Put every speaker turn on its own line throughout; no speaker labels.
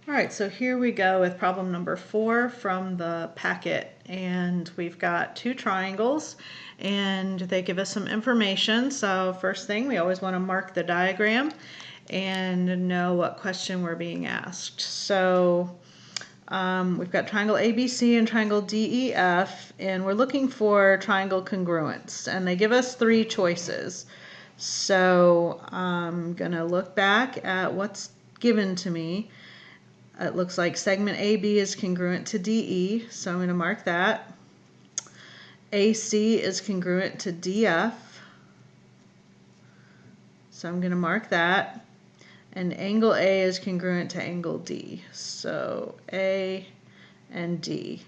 All right, so here we go with problem number 4 from the packet, and we've got two triangles and they give us some information. So first thing, we always want to mark the diagram and know what question we're being asked. So we've got triangle ABC and triangle DEF, and we're looking for triangle congruence, and they give us 3 choices. So I'm gonna look back at what's given to me. It looks like segment AB is congruent to DE, so I'm going to mark that. AC is congruent to DF, so I'm going to mark that. And angle A is congruent to angle D, so A and D.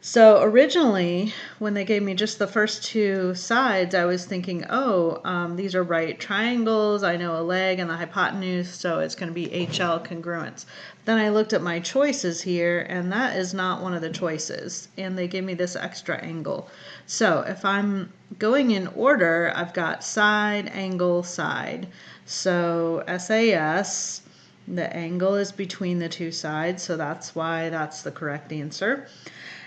So originally, when they gave me just the first 2 sides, I was thinking, oh, these are right triangles. I know a leg and the hypotenuse, so it's going to be HL congruence. Then I looked at my choices here, and that is not one of the choices. And they give me this extra angle. So if I'm going in order, I've got side, angle, side. So SAS, the angle is between the 2 sides, so that's why that's the correct answer.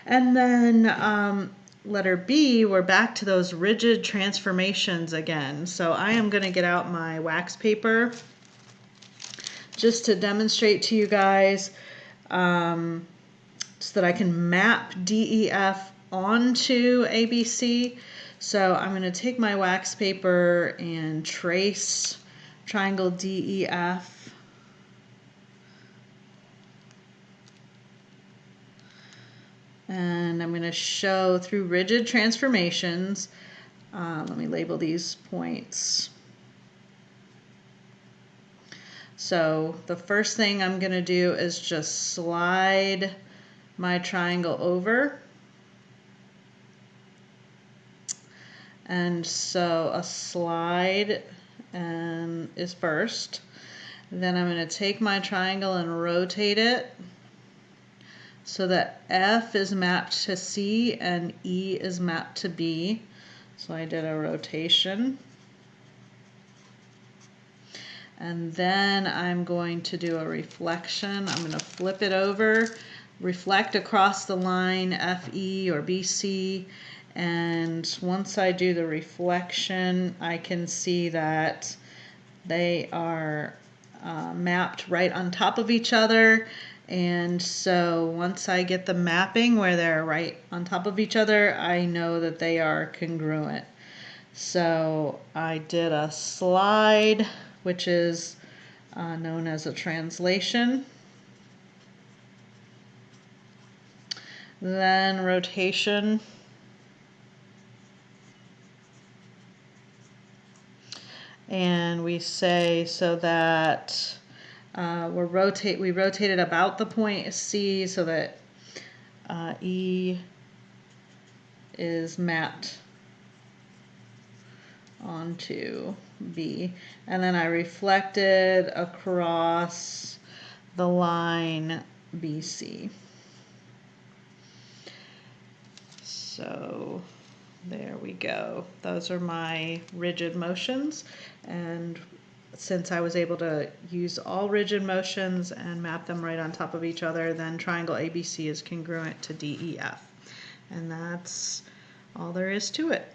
And then letter B, we're back to those rigid transformations again. So I am going to get out my wax paper just to demonstrate to you guys so that I can map DEF onto ABC. So I'm going to take my wax paper and trace triangle DEF. And I'm going to show through rigid transformations. Let me label these points. So the first thing I'm going to do is just slide my triangle over. And so a slide is first. Then I'm going to take my triangle and rotate it so that F is mapped to C and E is mapped to B. So I did a rotation. And then I'm going to do a reflection. I'm going to flip it over, reflect across the line FE or BC. And once I do the reflection, I can see that they are mapped right on top of each other. And so once I get the mapping where they're right on top of each other, I know that they are congruent. So I did a slide, which is known as a translation. Then rotation. And we say so that we rotated about the point C so that E is mapped onto B. And then I reflected across the line BC. So there we go. Those are my rigid motions, and since I was able to use all rigid motions and map them right on top of each other, then triangle ABC is congruent to DEF. And that's all there is to it.